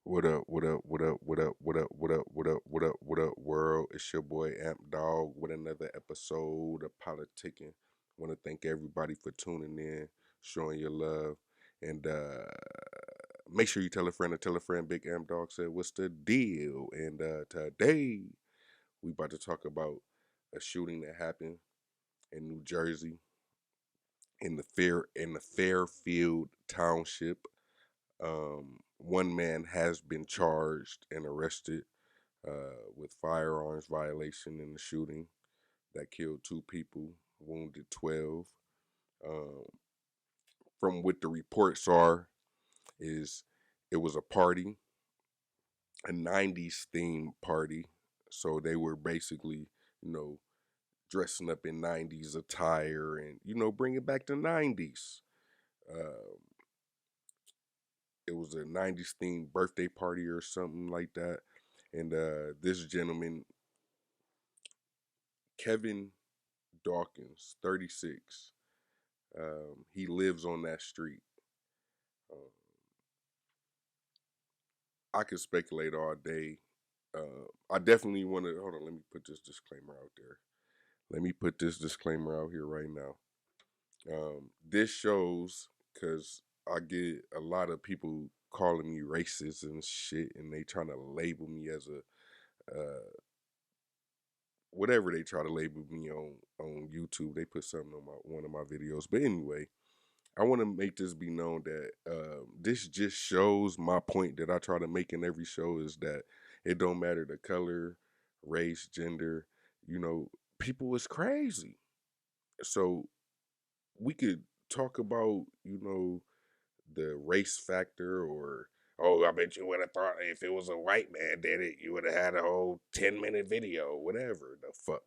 What up, what up, what up, what up, what up, what up, what up, what up, what up, world? It's your boy Amp Dog with another episode of Politicking. Want to thank everybody for tuning in, showing your love, and make sure you tell a friend to tell a friend. Big Amp Dog said, "What's the deal?" And today we about to talk about a shooting that happened in New Jersey in the Fairfield Township. One man has been charged and arrested with firearms violation in the shooting that killed two people, wounded 12. Um, from what the reports are, is it was a party, a 90s themed party. So they were basically, you know, dressing up in 90s attire and, bringing back the 90s. Uh, it was a 90s themed birthday party or something like that. And this gentleman, Kevin Dawkins, 36, he lives on that street. Um, I could speculate all day. I definitely want to hold on. Let me put this disclaimer out there. Let me put this disclaimer out here right now. This shows because I get a lot of people calling me racist and shit, and they trying to label me as a whatever they try to label me on YouTube. They put something on one of my videos, but anyway, I want to make this be known that this just shows my point that I try to make in every show is that it don't matter the color, race, gender, you know, people is crazy. So we could talk about, the race factor or, oh, I bet you would have thought if it was a white man did it, you would have had a whole 10-minute video, whatever the fuck.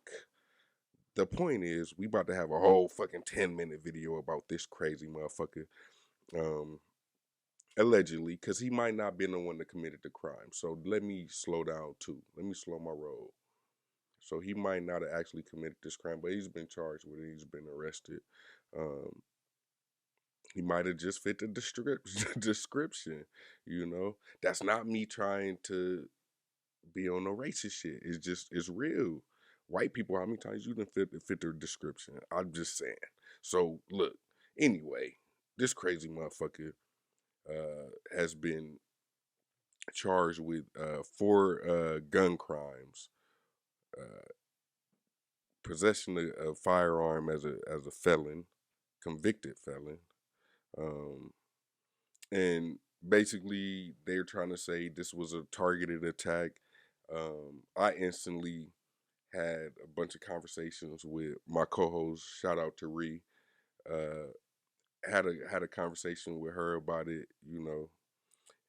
The point is, we about to have a whole fucking 10-minute video about this crazy motherfucker. Um, Allegedly, because he might not been the one that committed the crime. So let me slow down too. Let me slow my roll. So he might not have actually committed this crime, but he's been charged with it. He's been arrested. Um, he might have just fit the description. That's not me trying to be on no racist shit. It's real. White people, how many times you didn't fit their description? I'm just saying. So look, anyway, this crazy motherfucker has been charged with four gun crimes, uh, possession of a firearm as a felon, convicted felon, um, and basically they're trying to say this was a targeted attack. I instantly had a bunch of conversations with my co-host. Shout out to Ree. Uh, had a conversation with her about it.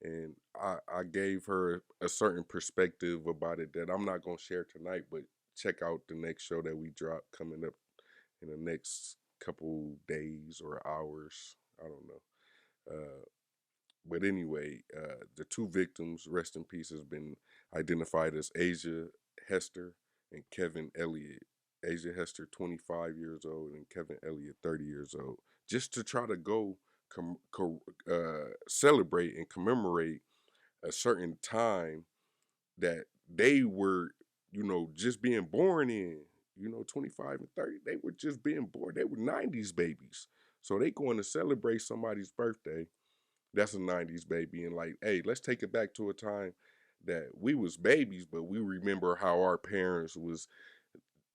And I gave her a certain perspective about it that I'm not gonna share tonight, but check out the next show that we drop coming up in the next couple days or hours. I don't know. But anyway, the two victims, rest in peace, has been identified as Asia Hester and Kevin Elliott. Asia Hester, 25 years old, and Kevin Elliott, 30 years old. Just to try to go celebrate and commemorate a certain time that they were, just being born in, 25 and 30. They were just being born. They were 90s babies. So they going to celebrate somebody's birthday. That's a 90s baby. And like, hey, let's take it back to a time that we was babies, but we remember how our parents was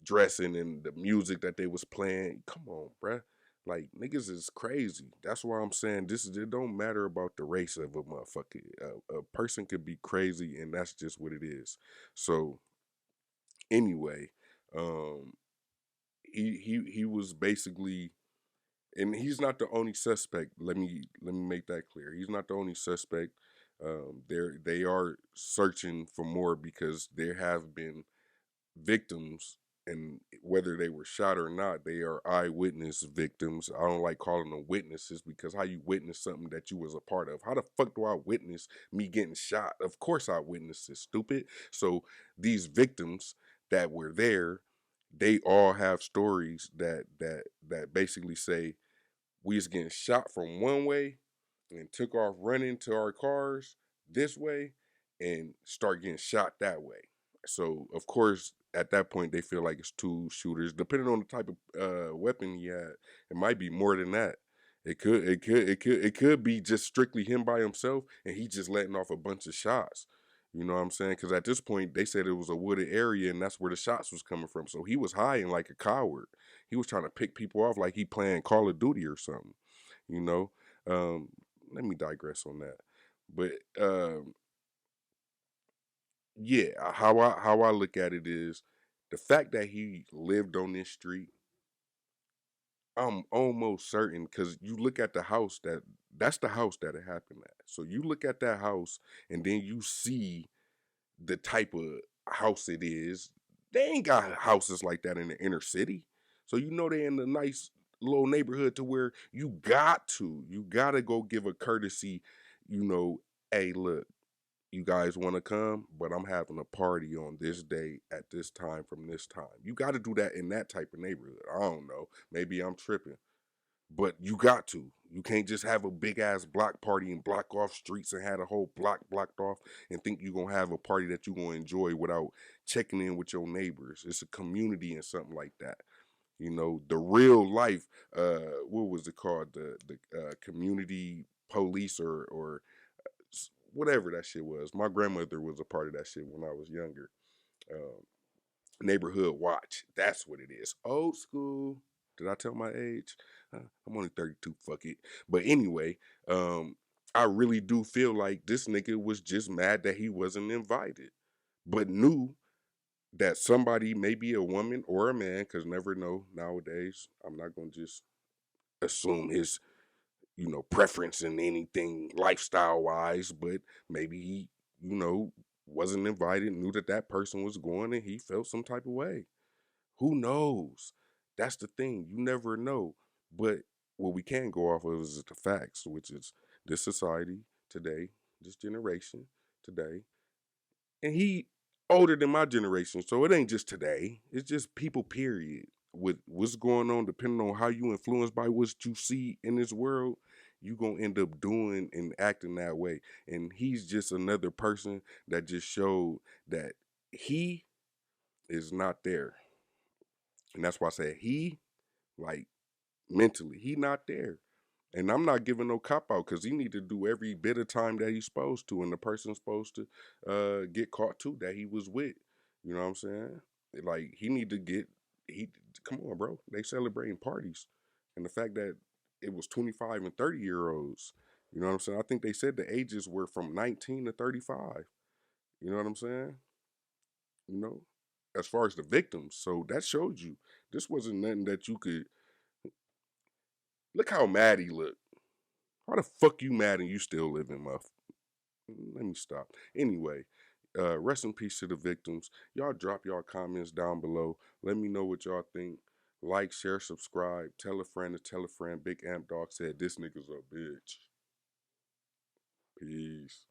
dressing and the music that they was playing. Come on, bruh. Like niggas is crazy. That's why I'm saying it don't matter about the race of a motherfucker. A person could be crazy and that's just what it is. So anyway, um he was basically, and he's not the only suspect. Let me make that clear. He's not the only suspect. They are searching for more because there have been victims, and whether they were shot or not, they are eyewitness victims. I don't like calling them witnesses because how you witness something that you was a part of? How the fuck do I witness me getting shot? Of course I witnessed it, stupid. So these victims that were there, they all have stories that basically say we was getting shot from one way and took off running to our cars this way, and start getting shot that way. So of course, at that point, they feel like it's two shooters. Depending on the type of weapon he had, it might be more than that. It could be just strictly him by himself, and he just letting off a bunch of shots. You know what I'm saying? Because at this point, they said it was a wooded area, and that's where the shots was coming from. So he was hiding like a coward. He was trying to pick people off like he playing Call of Duty or something. You know. Um, Let me digress on that. But yeah, how I look at it is the fact that he lived on this street. I'm almost certain because you look at the house that's the house that it happened at. So you look at that house and then you see the type of house it is. They ain't got houses like that in the inner city. So you know they in a nice little neighborhood to where you gotta go give a courtesy, you know, hey look, you guys want to come, but I'm having a party on this day at this time from this time. You got to do that in that type of neighborhood. I don't know. Maybe I'm tripping, but you got to. You can't just have a big ass block party and block off streets and have a whole block blocked off and think you're going to have a party that you're going to enjoy without checking in with your neighbors. It's a community and something like that. You know, the real life, what was it called? The community police or whatever that shit was. My grandmother was a part of that shit when I was younger. Um, Neighborhood watch. That's what it is. Old school. Did I tell my age? I'm only 32. Fuck it. But anyway, I really do feel like this nigga was just mad that he wasn't invited, but knew that somebody, maybe a woman or a man, because never know nowadays. I'm not gonna just assume his preference in anything lifestyle wise, but maybe he, wasn't invited, knew that that person was going, and he felt some type of way. Who knows? That's the thing. You never know. But what we can go off of is the facts, which is this society today, this generation today, and he older than my generation, so it ain't just today. It's just people, period. With what's going on, depending on how you influenced by what you see in this world, you gonna end up doing and acting that way. And he's just another person that just showed that he is not there. And that's why I say he, like mentally, he not there. And I'm not giving no cop out because he need to do every bit of time that he's supposed to, and the person's supposed to get caught too that he was with. You know what I'm saying? Like he need to get he. Come on, bro. They celebrating parties, and the fact that it was 25 and 30-year-olds. You know what I'm saying? I think they said the ages were from 19 to 35. You know what I'm saying? You know, as far as the victims. So that showed you this wasn't nothing that you could. Look how mad he looked. How the fuck you mad and you still living, muff? Let me stop. Anyway, rest in peace to the victims. Y'all drop y'all comments down below. Let me know what y'all think. Like, share, subscribe. Tell a friend to tell a friend. Big Amp Dog said this nigga's a bitch. Peace.